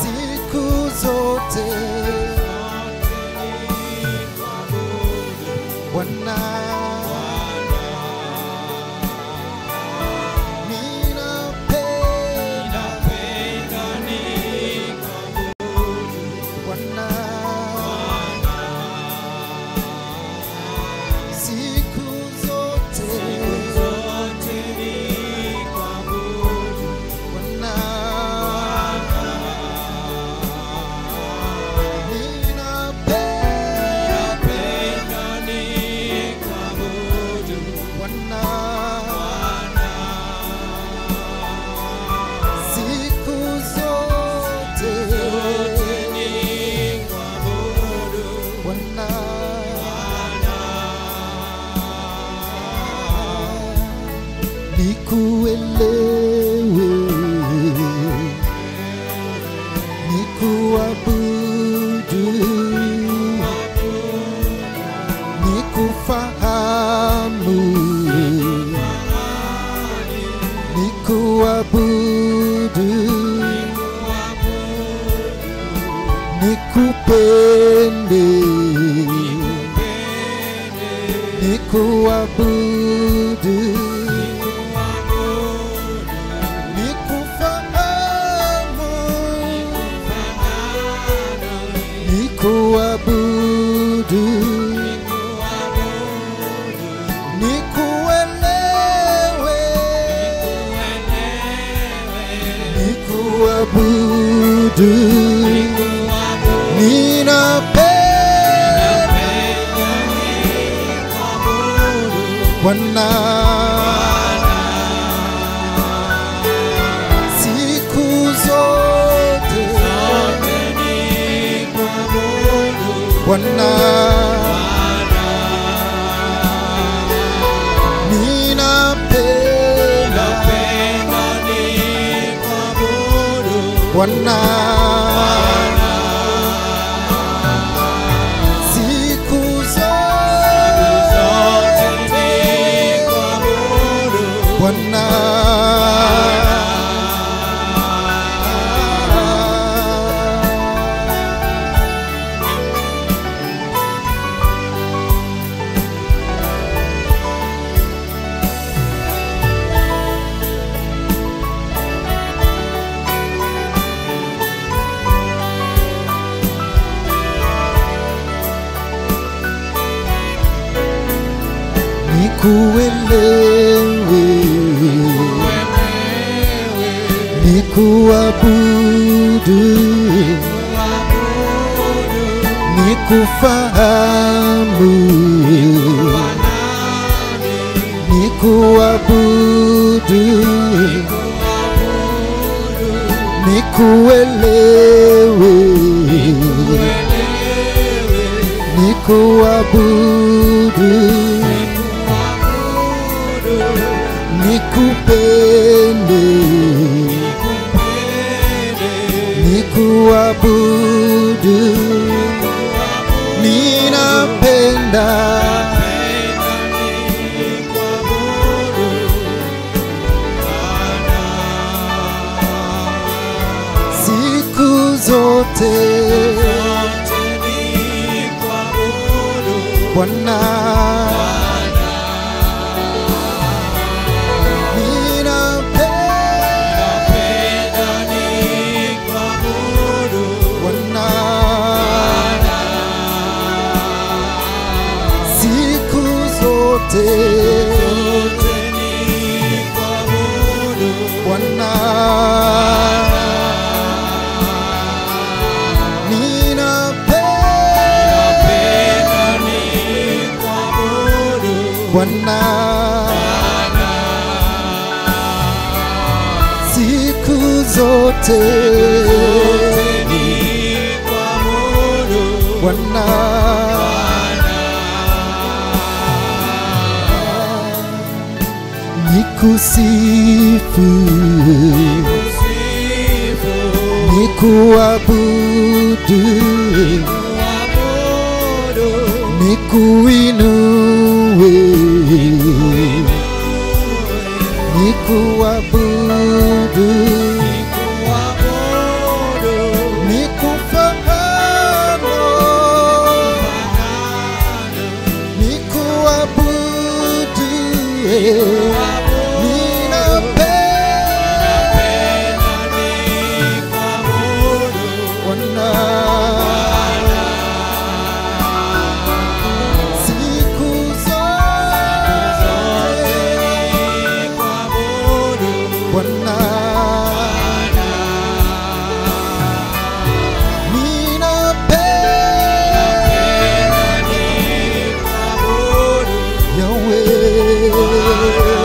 Siku zote nikuelewe, nikuabudu, nikufahamu, nikuabudu, nikupende, nikuabudu, nikufahamu, nikuabudu, nikuelewe, nikuabudu, Bwana, siku zote Bwana, ninapenda Bwana, Bwana, nikuelewe, nikuabudu, nikufahamu, nikuabudu, nikuelewe, nikuabudu, nikupende, nikuabudu, ninapenda, siku zote Bwana, Bwana, ninapenda Bwana, siku zote Bwana, nikusifu, nikuabudu, nikuinue, nikuabudu, nikufahamu, nikuabudu, Yahweh.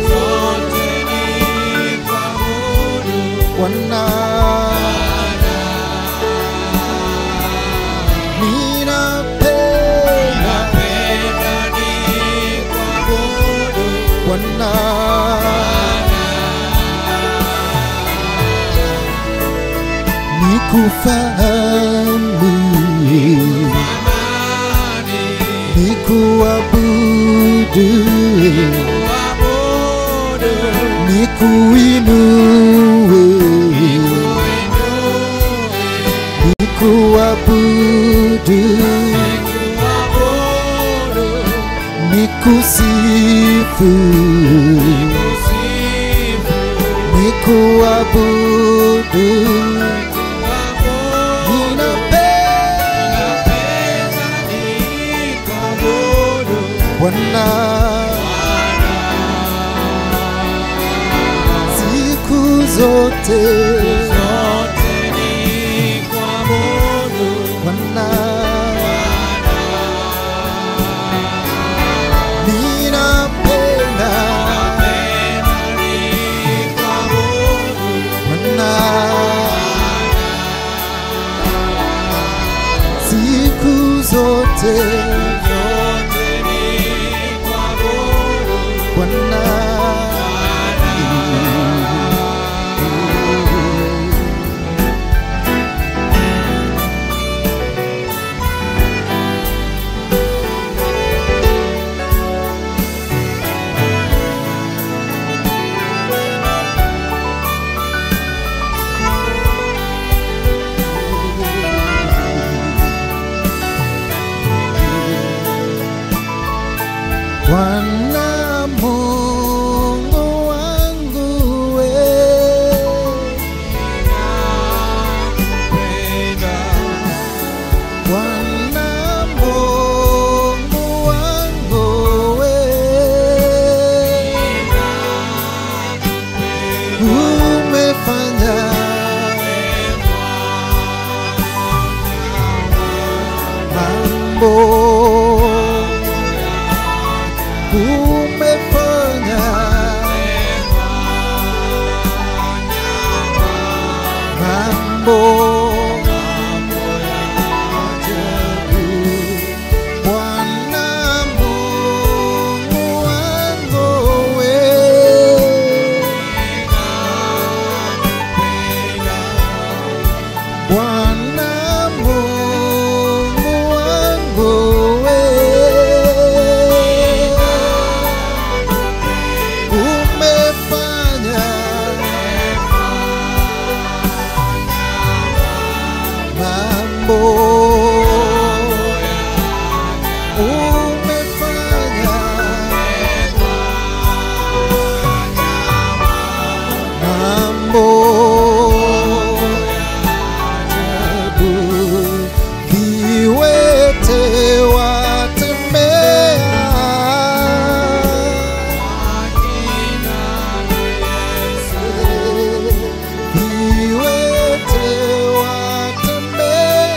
zote Bwana, ninapenda Bwana, nikufahamu, nikuabudu, nikuinue, nikuabudu, nikusifu, nikuabudu, Bwana, siku zote Bwana, ninapenda Bwana, siku zote Bwana, Bwana Mungu wangu Bwana Mungu wangu umefanya mambo, umefanya mambo ajabu, Bwana Mungu wangu Bwana Mungu wangu umefanya mambo, umefanya mambo ajabu, viwete watembea, viwete watembea,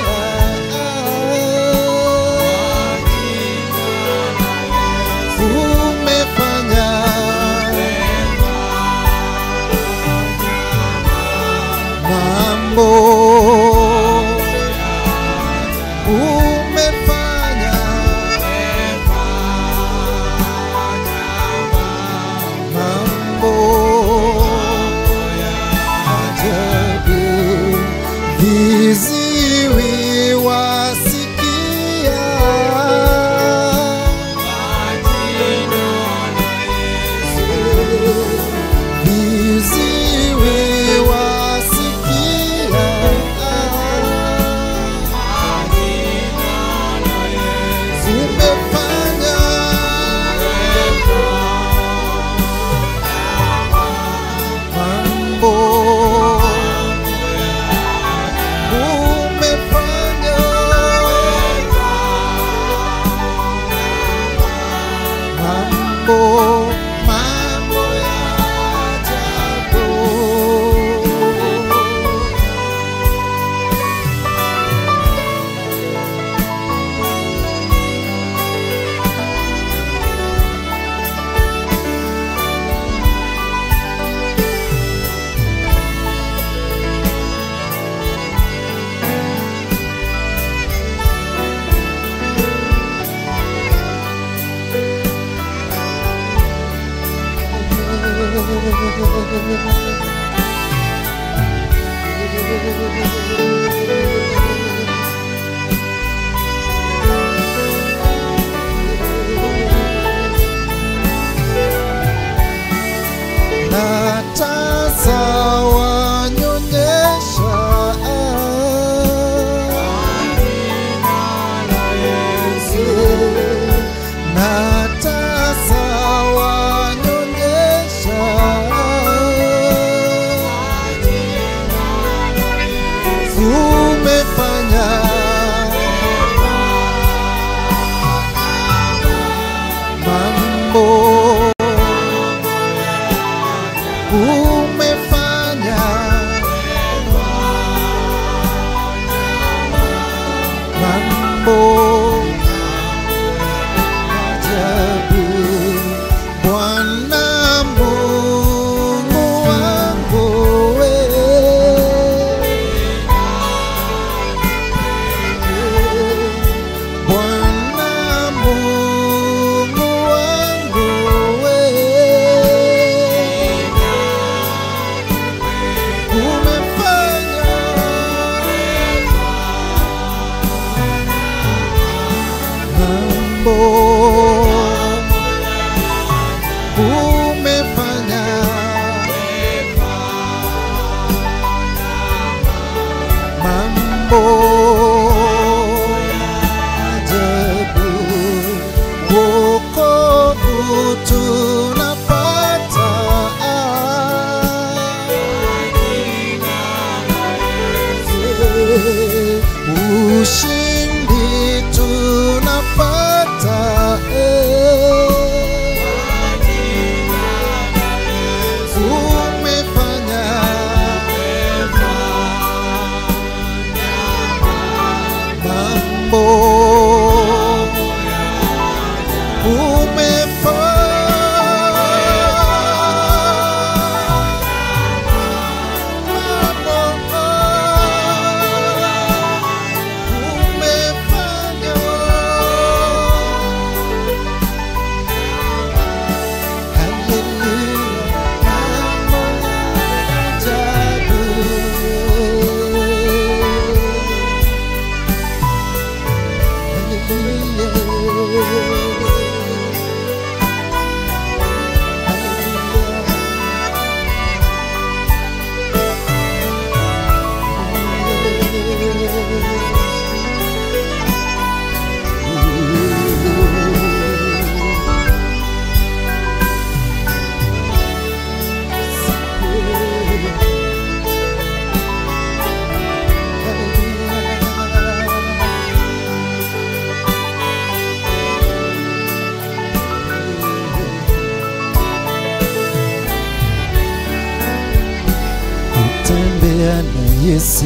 Yesu,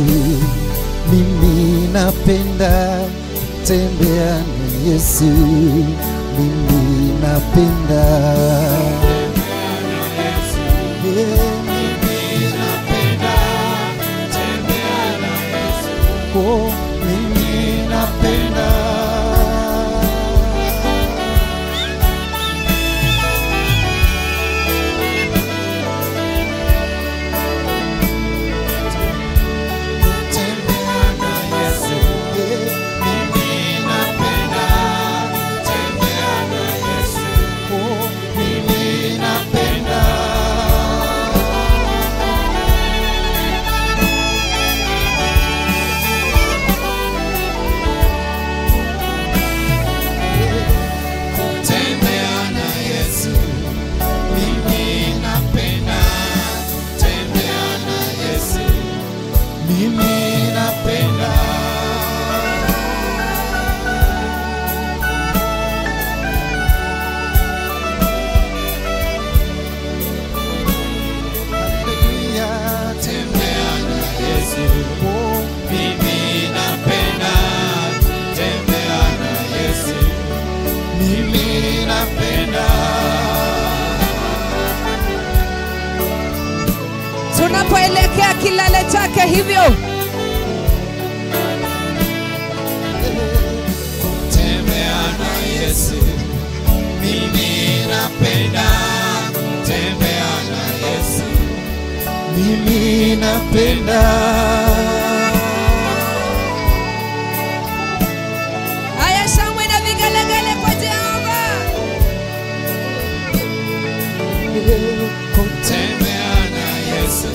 mimi napenda tembea na Yesu, mimi napenda mimi napenda tembea na Yesu, oh, mimi napenda tunapoelekea kilele chake hivyo. Tembea na Yesu, mimi napenda tembea na Yesu, mimi napenda. Haya, shangwe na vigelegele kwa Jehova. Kutembea na Yesu,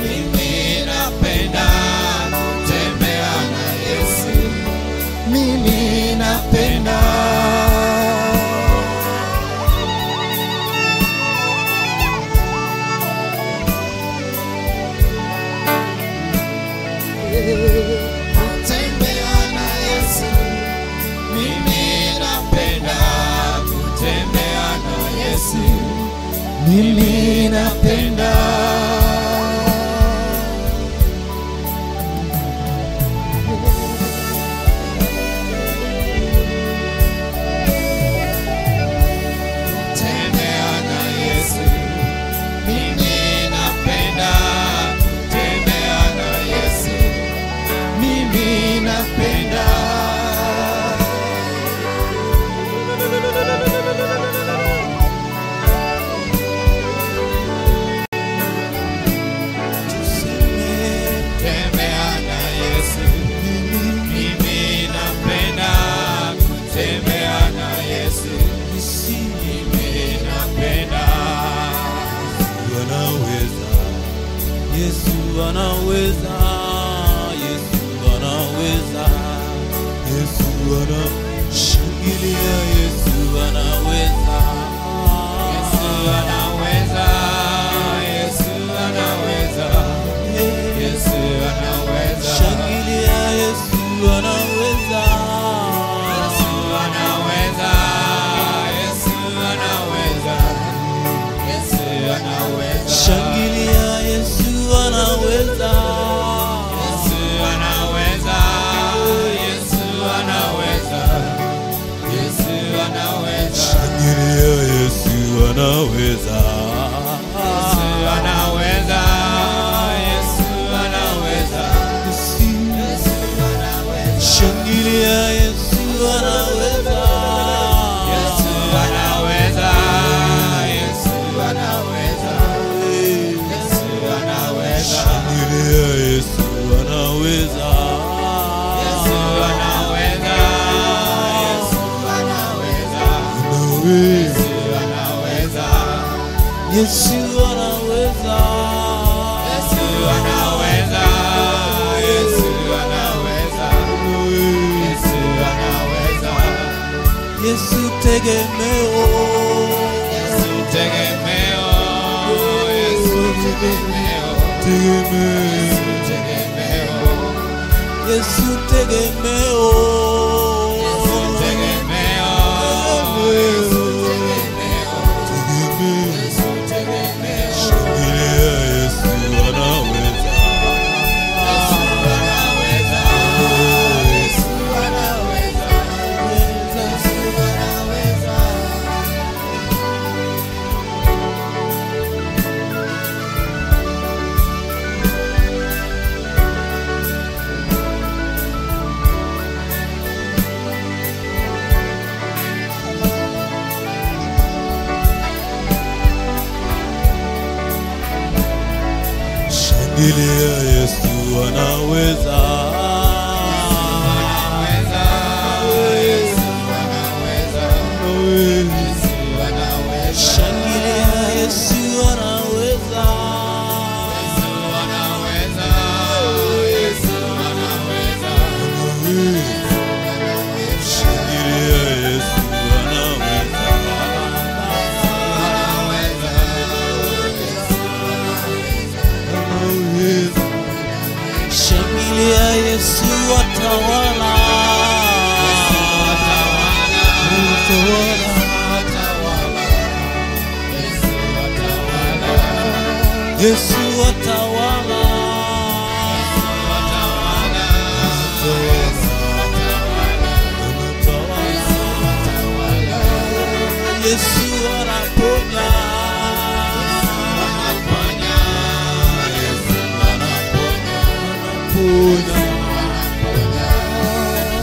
mimi napenda. Kutembea na Yesu, mimi napenda. Kutembea na Yesu, mimi napenda. Kutembea na Yesu, mimi napenda. Kutembea na Yesu, mimi napenda. Kutembea na Yesu, mimi napenda. Kutembea na Yesu, mimi napenda. Kutembea na Yesu, mimi napenda. Yesu anaweza, Yesu anaweza, Yesu anashangilia, Yesu anaweza, Yesu anaweza, Yesu anaweza, Yesu anaweza. shangilia, Yesu anaweza, Yesu anaweza, Yesu anaweza, Yesu anaweza. shangilia, Yesu anaweza, Yesu anaweza, Yesu anaweza, Yesu anaweza. shangilia, Yesu anaweza, Yesu anaweza, Yesu anaweza, Yesu anaweza. shangilia, Yesu anaweza, Yesu anaweza, Yesu anaweza, Yesu anaweza. shangilia, Yesu anaweza, Yesu anaweza, Yesu anaweza, Yesu anaweza. Yesu anaweza, Yesu anaweza, Yesu anaweza, Yesu anaweza. Yesu tegemeo, Yesu tegemeo, Yesu tegemeo, tegemeo, Yesu tegemeo, Yesu tegemeo, Yesu tegemeo, Yesu tegemeo, tegemeo, Yesu tegemeo. shangilia, Yesu anaweza, Yesu anaweza, Yesu anaweza, Yesu anaweza. shangilia, Yesu anaweza, Anaweza, Yesu anaweza, Yesu anaweza. shangilia, Yesu anaweza, Yesu anaweza, Yesu anaweza, shangilia, Yesu anaweza, shangilia, Yesu atawala, Yesu atawala, Yesu anaponya,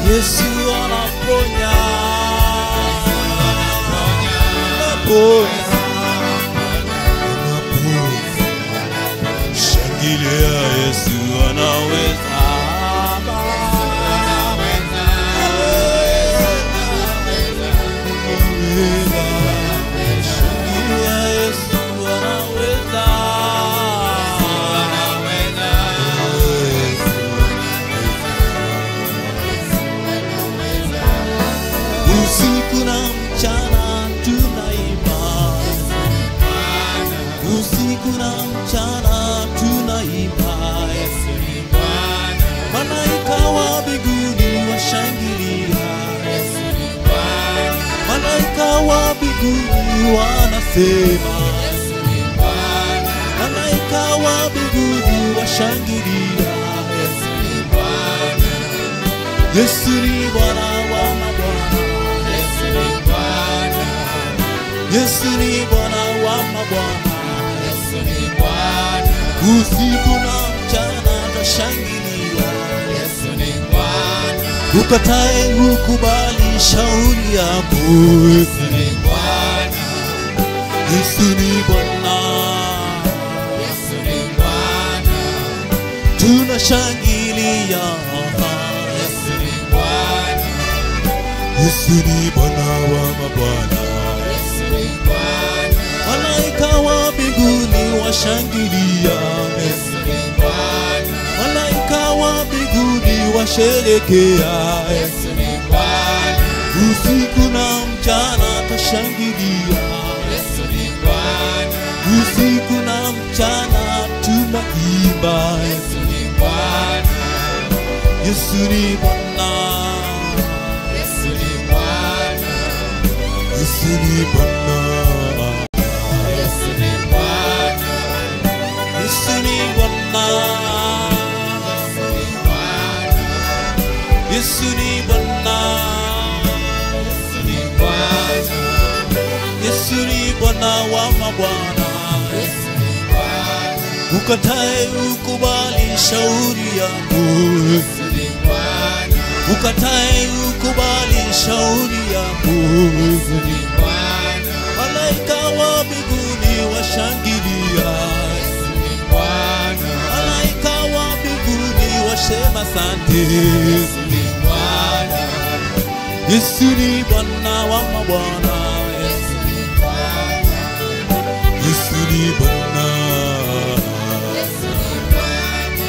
Yesu anaponya, anaponya, mbinguni wanasema, Yesu ni Bwana, malaika wa mbinguni washangilia, Yesu ni Bwana, Yesu ni Bwana wa mabwana, Yesu ni Bwana, Yesu ni Bwana wa mabwana. Yesu ni Bwana, Usiku na mchana tashangilia, Yesu ni Bwana, ukatae ukubali shauri yako. Yesu ni Bwana, Yesu ni Bwana, Yesu ni Bwana, tunashangilia. Yesu ni Bwana, Yesu ni Bwana wa mabwana, Yesu ni Bwana, malaika wa mbinguni washangilia, Yesu ni Bwana, malaika wa mbinguni washerekea. Yesu ni Bwana, Usiku na mchana tashangilia, Yesu ni Bwana, usiku na mchana tunaimba. Yesu ni Bwana, Yesu ni Bwana, Yesu ni Bwana, Yesu ni Bwana, Yesu ni Bwana, Yesu ni Bwana, Yesu ni Bwana, Yesu ni Bwana, Yesu ni Bwana, Yesu ni Bwana wa mabwana. Yesu ni Bwana, Ukatae ukubali shauri yako, Yesu ni Bwana, ukatae ukubali shauri yako. Yesu ni Bwana, Malaika wa mbinguni washangilia, Yesu ni Bwana, malaika wa mbinguni wasema asante. Yesu ni Bwana, Yesu ni Bwana wa mabwana, Yesu ni Bwana, Yesu ni Bwana. Yesu ni Bwana,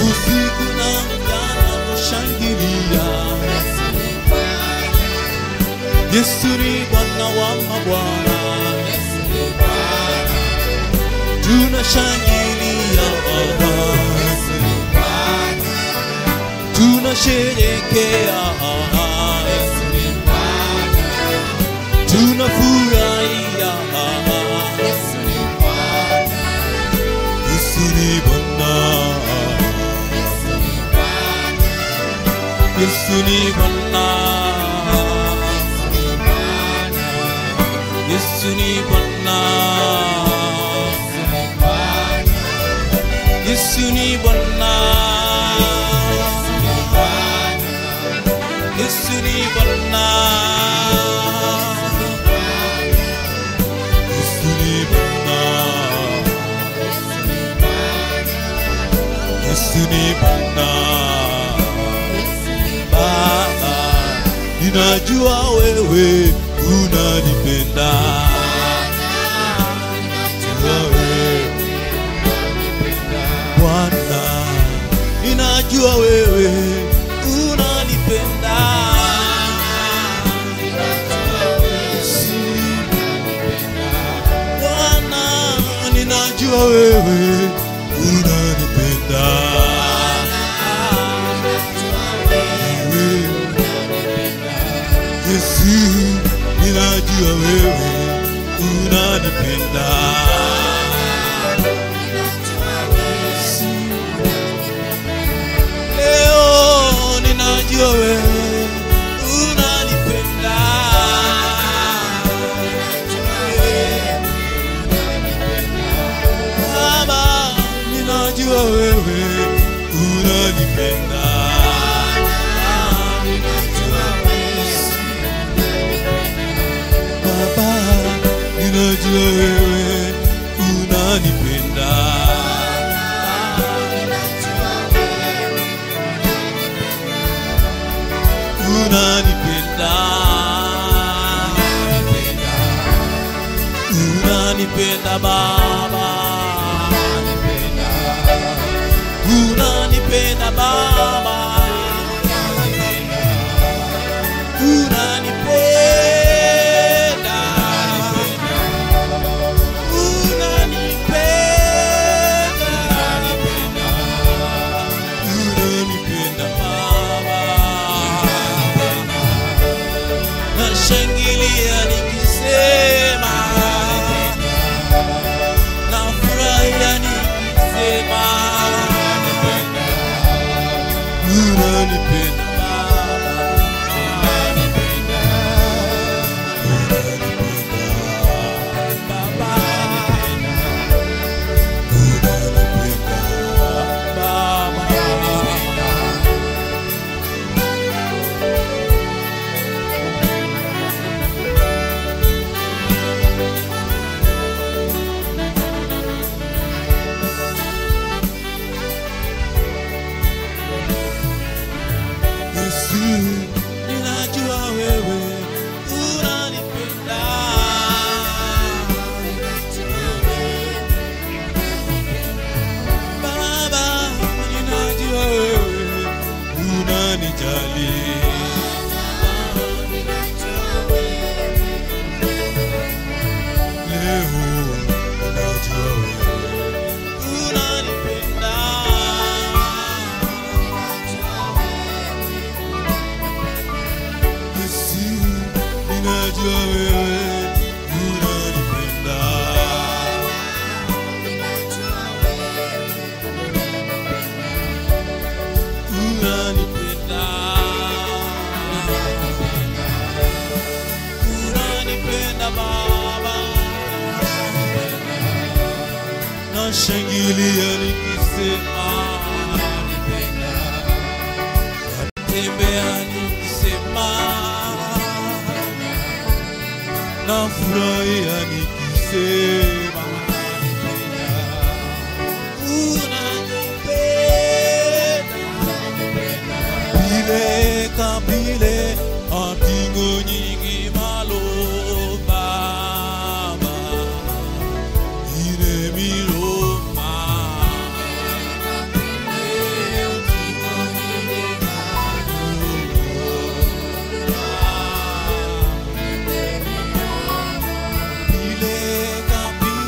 Usiku na mchana tushangilia, Yesu ni Bwana, Yesu ni Bwana wa mabwana, Yesu ni Bwana, tunashangilia, Yesu ni Bwana, tunasherekea, Yesu ni Bwana, tunafurahia. Yesu ni Bwana, Yesu ni Bwana, Yesu ni Bwana, Yesu ni Bwana, Yesu ni Bwana, Yesu ni Bwana, Yesu ni Bwana, Yesu ni Bwana, Yesu ni Bwana, Yesu ni Bwana. Baba, ninajua wewe unanipenda. Bwana, ninajua wewe unanipenda. Bwana, ninajua wewe unanipenda. Yesu, ninajua wewe unanipenda. Leo ninajua wewe unanipenda. Baba, ninajua wewe unanipenda. Baba, ninajua wewe unanipenda. Unanipenda. Unanipenda Baba. Unanipenda Baba. Unanipenda. Unanipenda. ninajua wewe unanipenda. Unanipenda. Unanipenda Baba. Nashangilia nikisema natembea nikisema nafurahia nikisema unanipenda bile kabile atingo nyingi malo Baba ine miloma bile kabile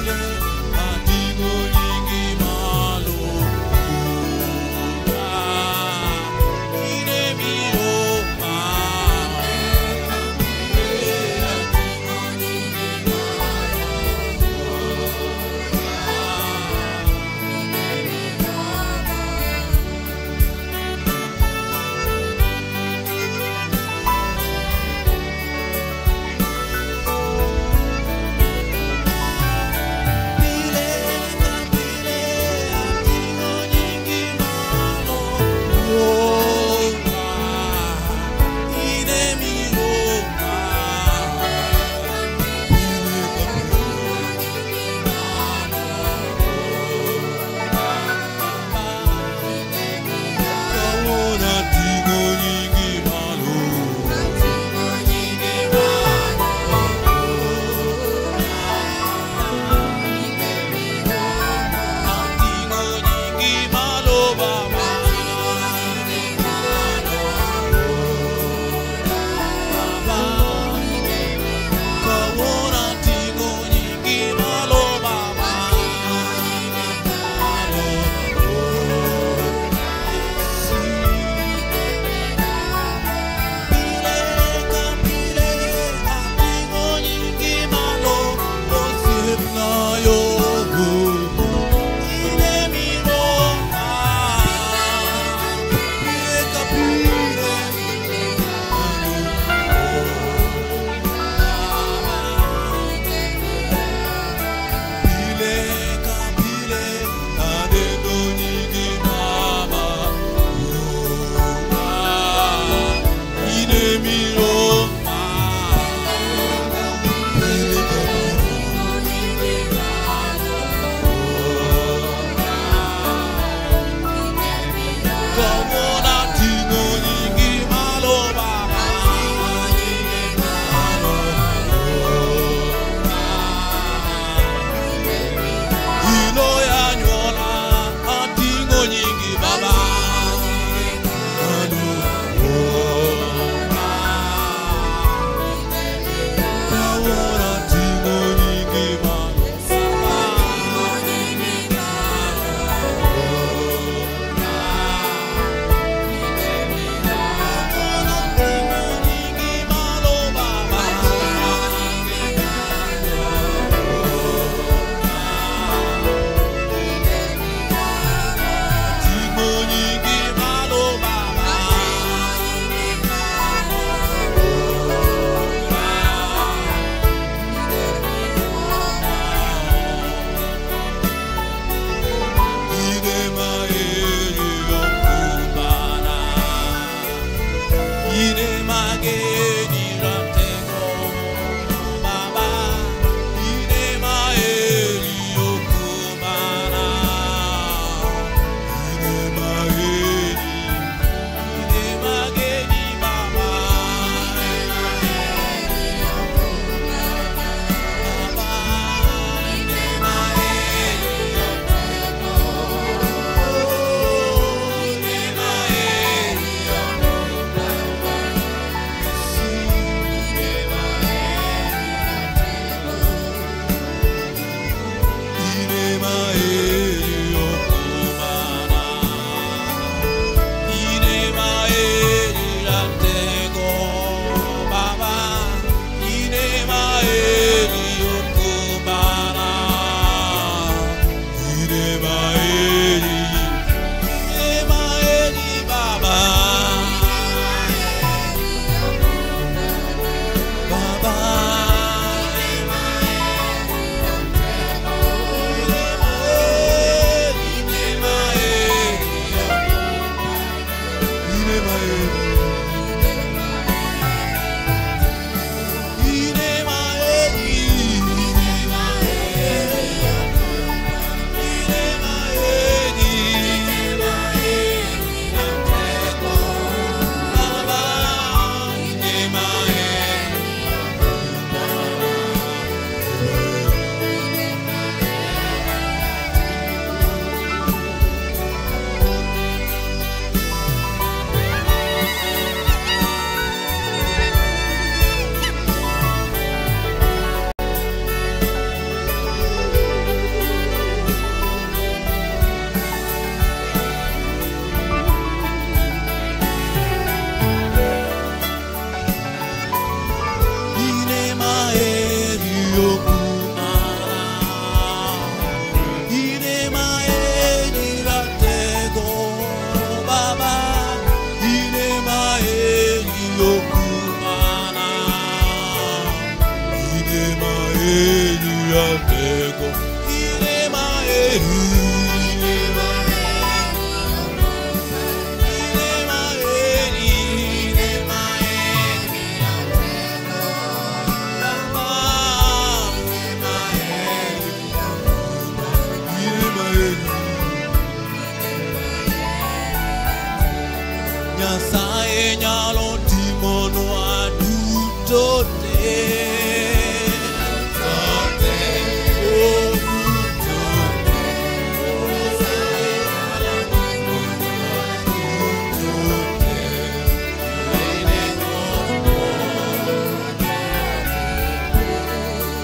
Nyasaye nyalo timo nwa duto te.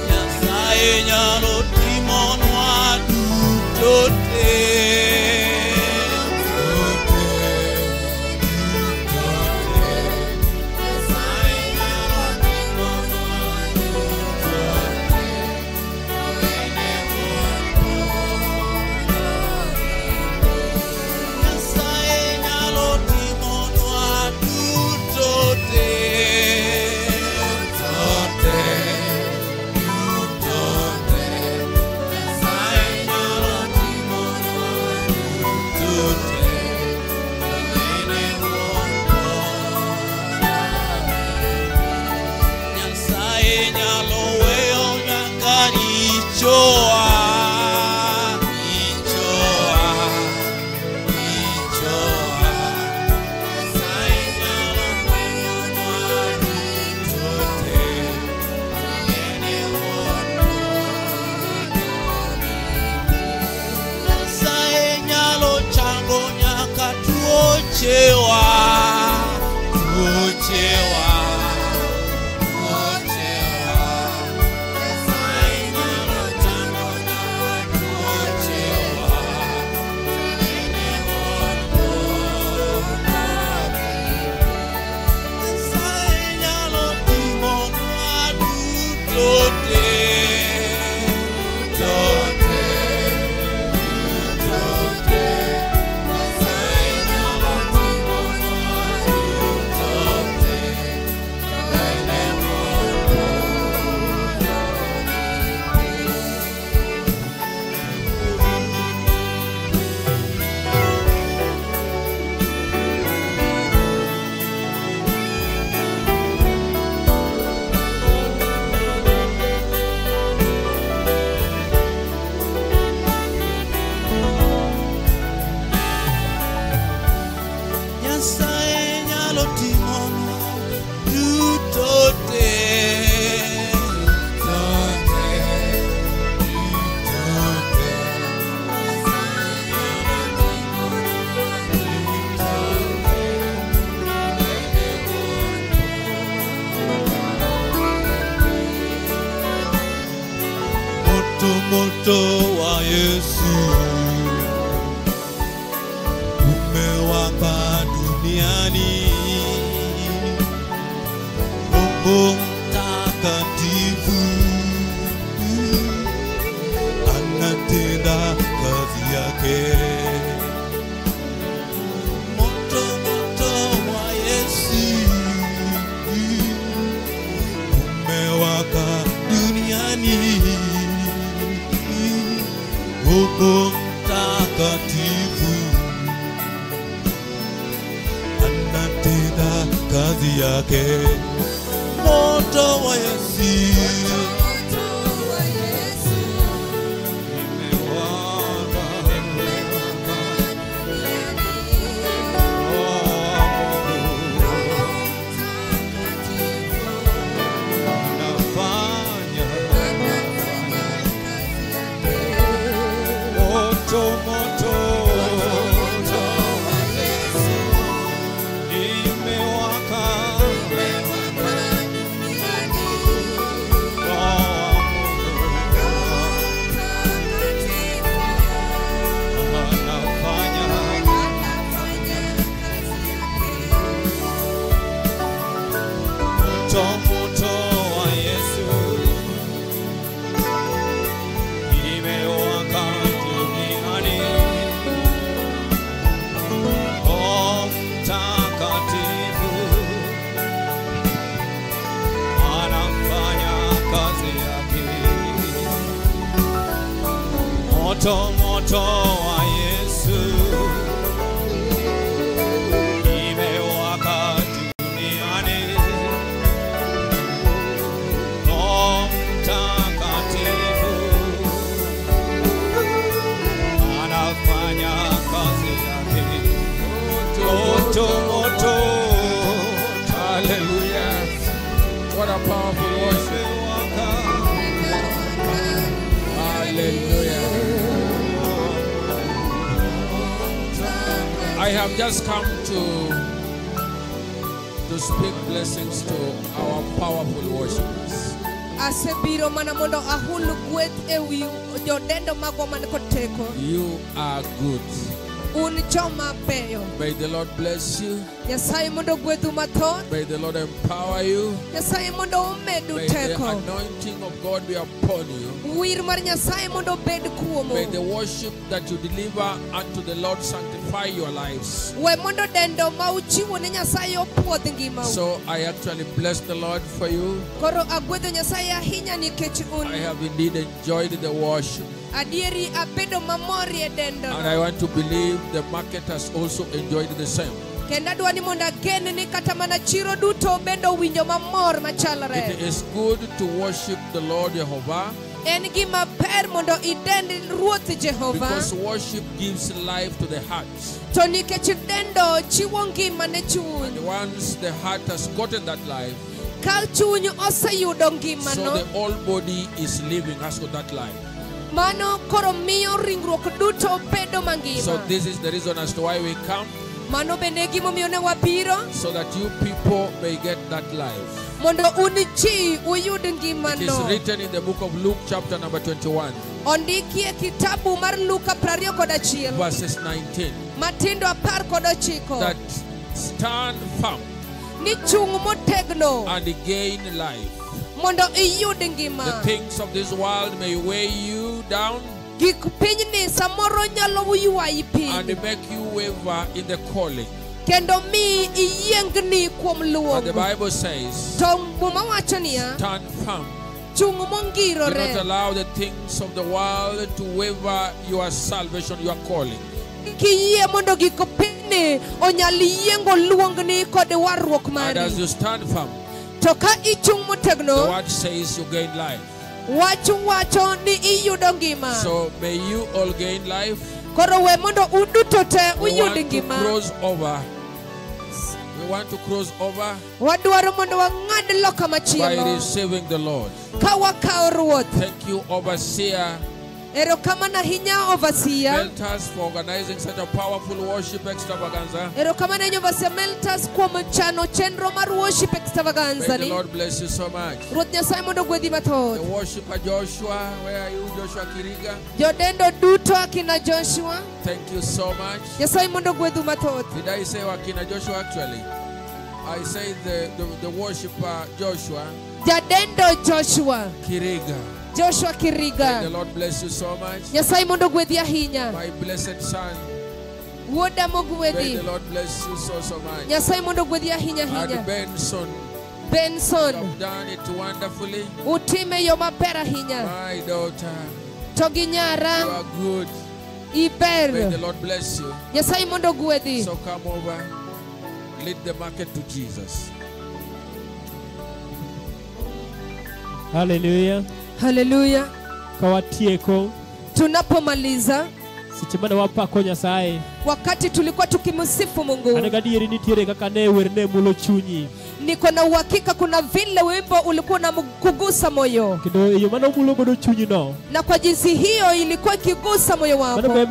Nyasaye nyalo timo nwa duto te. Moto wa Yesu umewaka duniani. Mungu mtakatifu anatenda kazi yake. Moto wa Yesu umewaka duniani. Mungu mtakatifu anatenda kazi yake. Moto wa Yesu imewaka duniani. kazi yake. Moto moto wa Yesu imewaka duniani. Roho Mtakatifu anafanya kazi yake. Moto moto, Hallelujah. What a powerful worship. Hallelujah. I have just come to speak blessings to our powerful worshipers. Asebiro mana mondo ahulu gweth ewi jodendo magwa man koteko. You are good. Un joma beyo. May the Lord bless you. Nyasaye mondo gwethu mathoth. May the Lord empower you. Nyasaye mondo omedu May the teko. anointing of God be upon you. Wir mar Nyasaye mondo bed kuomo. May the worship that you deliver unto the Lord sanctify your lives. We mondo dendo ma uchiwo ne Nyasaye opuodh ngimau. So I actually bless the Lord for you. Koro agwedho Nyasaye ahinya nikech un. I have indeed enjoyed the worship. Adieri abedo mamori e dendo. And I want to believe the market has also enjoyed the same. Kendo adwa ni mondo agen ni kata mana chiro duto bendo winjo mamor machalre. It is good to worship the Lord Jehovah. En gima ber mondo idend Ruoth Jehova. Because worship gives life to the heart. To nikech dendo chiwo ngima ne chuny. And once the heart has gotten that life, Ka chuny oseyudo ngima so no. the whole body is living as to that life. Mano koro miyo ringruok duto bedo mangima. So this is the reason as to why we come, Mano bende gimomiyo ne wabiro so that you people may get that life. mondo un chi uyud ngima It is no. written in the book of Luke chapter number 21, Ondiki e kitabu mar Luka 21 verses 19, matindo 19 that stand firm ni chung motegno and gain life. mondo iyud The ngima. things of this world may weigh you down Gik pinyni samoro nyalo ywayi and piny make you waver in the calling. kendo mi iyiengni kuom But the luongo. Bible says, To muma wacho niya, stand firm. chung Do not mongirore. allow the things of the world to waver your salvation, your calling. Kiyie mondo gik pinyni onyal yiengo luongni kod warruok And as mari. you stand firm, To ka ichung the motegno, word says you gain life. wacho ni iyudo ngima. So may you all gain life. Koro we mondo uduto te We uyud want to ngima. cross over. We want to cross over Wadwaro mondo wang'ad loka by machielo receiving the Lord. ka wakao Ruoth. Thank you, Overseer Erokamano ahinya Overseer. Meltas, for organizing such a powerful worship extravaganza. Erokamano ahinya Overseer Meltas kuom chano chenro mar worship extravaganza May the ni. Lord bless you so much. Ruoth Nyasaye mondo gwedhi The mathoth. worshiper Joshua, where are you, Joshua Kiriga? Jodendo duto akina Joshua. Thank you so much. Nyasaye mondo gwedhu mathoth. Did I say Wakina Joshua actually? I say the worshiper Joshua Jadendo Joshua. Kiriga. Joshua May the Kiriga. Lord bless you so much. Nyasaye mondo gwedhi ahinya. My blessed son, Wuoda may mogwedhi. the Lord bless you so much. Nyasaye mondo gwedhi ahinya And ahinya. Benson, you Benson. have done it wonderfully. Utime yo maber ahinya. My daughter, To gi you nyara are good. May the iber. Lord bless you. Nyasaye mondo gwedhi. So come over, lead the market to Jesus. Hallelujah. Haleluya. Kawatieko Tunapomaliza seche mane wapako Nyasaye wakati tulikuwa tukimsifu Mungu, an gadieri nitiere kaka ne werne mulo chunyi niko na uhakika kuna vile wimbo ulikuwa na kugusa moyo, kendo yo mano mulo godo chunyi no na kwa jinsi hiyo ilikuwa ikigusa moyo mano wako. be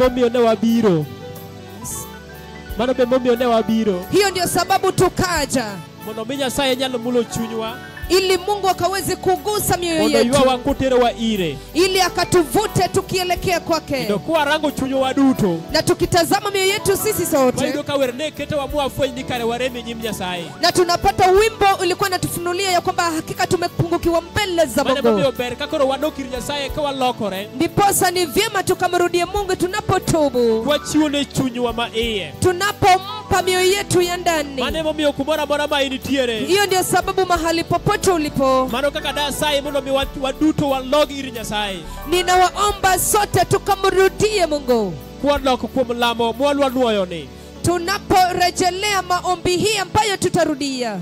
momiyo ne wabiro Hiyo ndio sababu tukaja, mondo mi Nyasaye nyalo mulo chunywa ili Mungu akaweze kugusa mioyo mondo yetu, ywawa koterowa ire ili akatuvute tukielekea kwake. kendo kwarango chunywa duto Na tukitazama mioyo yetu sisi sote, wayudo ka werne ketewa mwafweny ni kare wareme nyim Nyasaye, na tunapata wimbo ulikuwa natufunulia ya kwamba hakika tumepungukiwa mbele za mane momiyo Mungu. ber ka koro wadok ir Nyasaye ka walokore Ndiposa ni vyema tukamrudie Mungu tunapotubu, wachiwo ne chunywa ma iye, tunapompa mioyo yetu ya ndani. mane momiyo kumoro amora ma intiere Hiyo ndio sababu mahali popote popote ulipo, mano kaka dasaye mondo mi waduto walog ir Nyasaye. ninawaomba sote tukamrudie Mungu. Kuonloko kuom lamo mwalwa nuoyo ni. Tunaporejelea maombi hii ambayo tutarudia,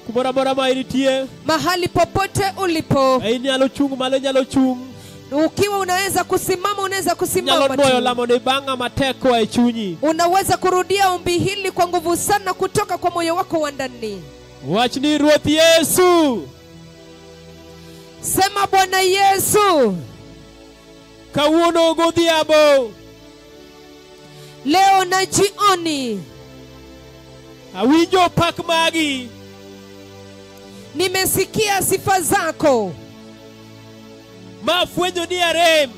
Kumora mora ma iritie. mahali popote ulipo, Nyalo chung malo nyalo chung. ukiwa unaweza kusimama, unaweza kusimama Nyalo nuoyo tu. lamo ni banga mateko e chunyi. Unaweza kurudia ombi hili kwa nguvu sana kutoka kwa moyo wako wa ndani. Wach ni Ruoth Yesu. Sema, Bwana Yesu, Kawuono godhiambo. leo na jioni Awinjo pak magi. nimesikia sifa zako, Ma fwenyo ni arem.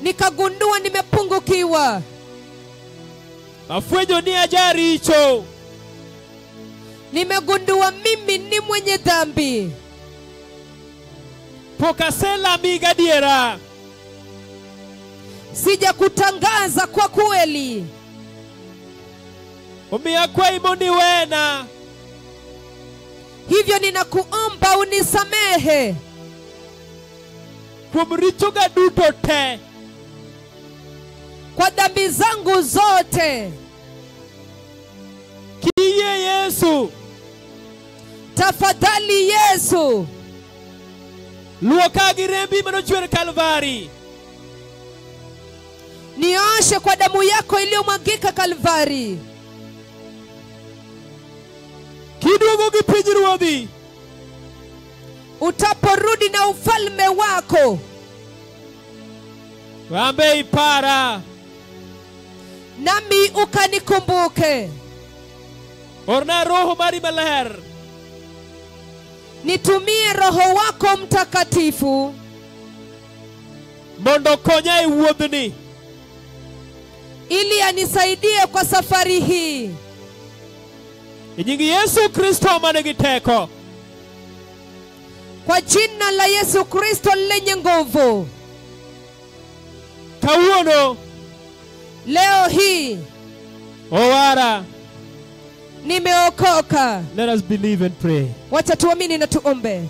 nikagundua nimepungukiwa, Afwenyo ni ajaricho. nimegundua mimi ni mwenye dhambi. Pokasela migadiera. Sija kutangaza kwa kweli, Omiya kwai mondi wena. hivyo ninakuomba unisamehe Kuom richoga duto te. kwa dhambi zangu zote. Kiye Yesu. Tafadhali Yesu, Luoka gi rembi manochwer Kalvari. nioshe kwa damu yako iliyomwagika Kalvari. Kiduogo gi pinyruodhi. Utaporudi na ufalme wako, Wambe ipara. nami ukanikumbuke. Orna roho mari maler. Nitumie Roho wako Mtakatifu Mondo konya e wuodhni. ili anisaidie kwa safari hii. E nying Yesu Kristo manigi teko. Kwa jina la Yesu Kristo lenye nguvu, Kawuono. leo hii Owara. nimeokoka. Let us believe and pray. Wacha tuamini na tuombe.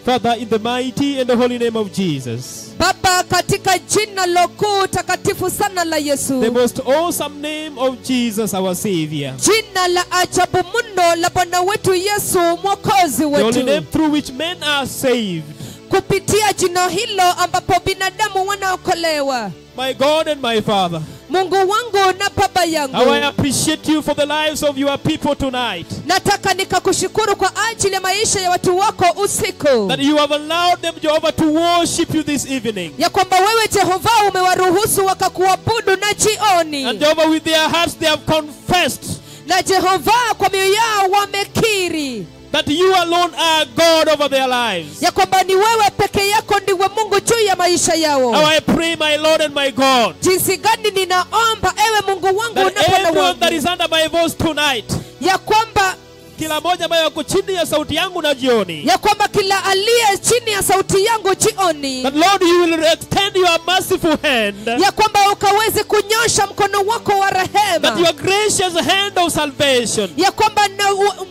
Father, in the mighty and the holy name of Jesus, Baba, katika jina lokuu takatifu sana la the Yesu, most awesome name of Jesus, our Savior, jina la ajabu mno la Bwana wetu Yesu mwokozi the only name wetu, through which men are saved. kupitia jina hilo ambapo binadamu wanaokolewa. My God and my Father, Mungu wangu na Baba how I yangu, appreciate you for the lives of your people tonight, nataka nikakushukuru kwa ajili ya maisha ya watu wako usiku, that you have allowed them, Jehovah, to worship you this evening. ya kwamba wewe Jehova umewaruhusu wakakuabudu na And jioni, Jehovah, with their hearts they have confessed na Jehova kwa mioyo yao wamekiri that you alone are God over their lives. ya kwamba ni wewe peke yako ndiwe Mungu juu ya maisha yao. How I pray, my Lord and my God, Jinsi gani ninaomba ewe Mungu wangu that na Bwana everyone that wangu, is under my voice tonight, ya kwamba kila moja ambaye wako chini ya sauti yangu na jioni, kila aliye chini ya sauti yangu jioni, that Lord, you will extend your merciful hand, ya kwamba ukaweze kunyosha mkono wako wa that rehema, your gracious hand of salvation, ya kwamba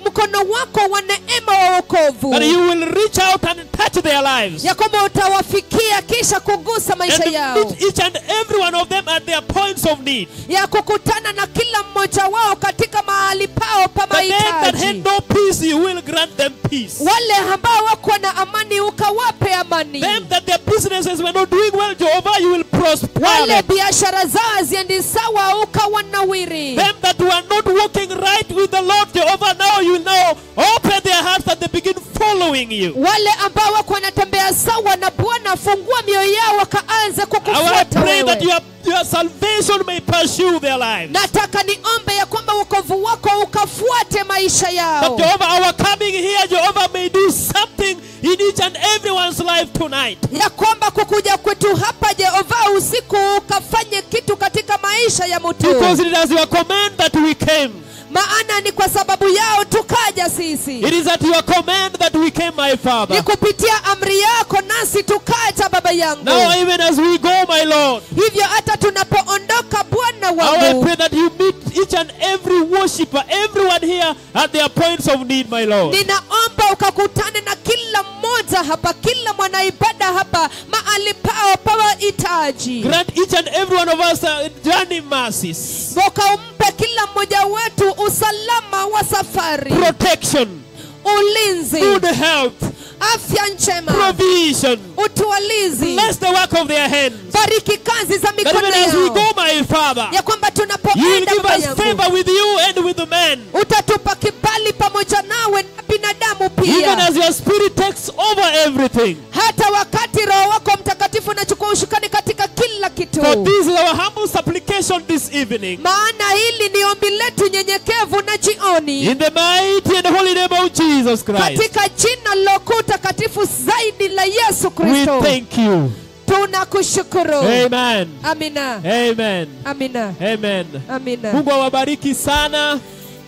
mkono wako wa neema wa wokovu, that you will reach out and touch their lives, ya kwamba utawafikia kisha kugusa maisha and yao, meet each and every one of them at their points of need. ya kukutana na kila mmoja wao katika mahali pao pa That them that had mahitaji. no peace, you will grant them peace. Wale ambao wako na amani ukawape amani. Them that their businesses were not doing well, Jehovah, you will prosper Wale them. biashara zao ziendi sawa ukawanawiri. Them that were not walking right with the Lord, Jehovah, now you will now open their hearts that they begin following you. Wale ambao wako wanatembea sawa na Bwana, fungua mioyo yao wakaanza I kukufuata pray that wewe. your salvation may pursue their lives. Nataka niombe ya kwamba wokovu wako ukafuate maisha That yao, Jehovah, our coming here, Jehovah, may do something in each and everyone's life tonight. ya kwamba kukuja kwetu hapa Jehova usiku ukafanye kitu katika maisha ya mtu, Because it is your command that we came. maana ni kwa sababu yao tukaja sisi. It is at your command that we came, my Ni Father. kupitia amri yako nasi tukaja, Baba yangu. Now, even as we go, my Lord, Hivyo hata tunapoondoka Bwana I wangu, pray that you meet each and every worshiper, everyone everyone here at their points of need, my Lord. Ninaomba ukakutane na kila mmoja hapa, kila mwanaibada hapa mahali pao hitaji. Grant each and every one of us journey mercies. Ukampe kila mmoja wetu usalama wa safari, Protection, ulinzi, good health, afya njema, provision. utualizi. Bless the work of their hands. Bariki kazi za That mikono even as we yao, go, my Father, ya kwamba you will tunapoenda give Baba us yangu, favor with you and with the men. utatupa kibali pamoja nawe na binadamu Even pia, as your Spirit takes over everything. hata wakati Roho wako Mtakatifu unachukua ushukani katika kila kitu. For this is our humble supplication this evening. Maana hili ni ombi letu nyenyekevu na jioni, In the mighty and holy name of Jesus Christ. katika jina lilokuu takatifu zaidi la Yesu We Kristo. thank you. Tunakushukuru. Amen. Amina. Amen. Amina. Amen. Amina. Mungu awabariki sana.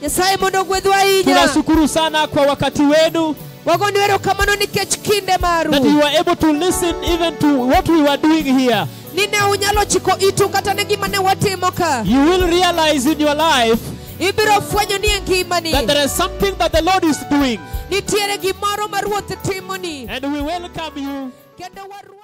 Nyasaye mondo gwedhwa ija. Tunashukuru sana kwa wakati wenu. Wagoni wero kamano nikech kinde maru. That you were able to listen even to what we were doing here. Nine unyalo chiko itu kata ne gima ne watimo ka. You will realize in your life Ibiro fwenyo ni ngimani. that there is something that the Lord is doing. Nitiere gimoro ma Ruoth timoni. And we welcome you. Kendo waru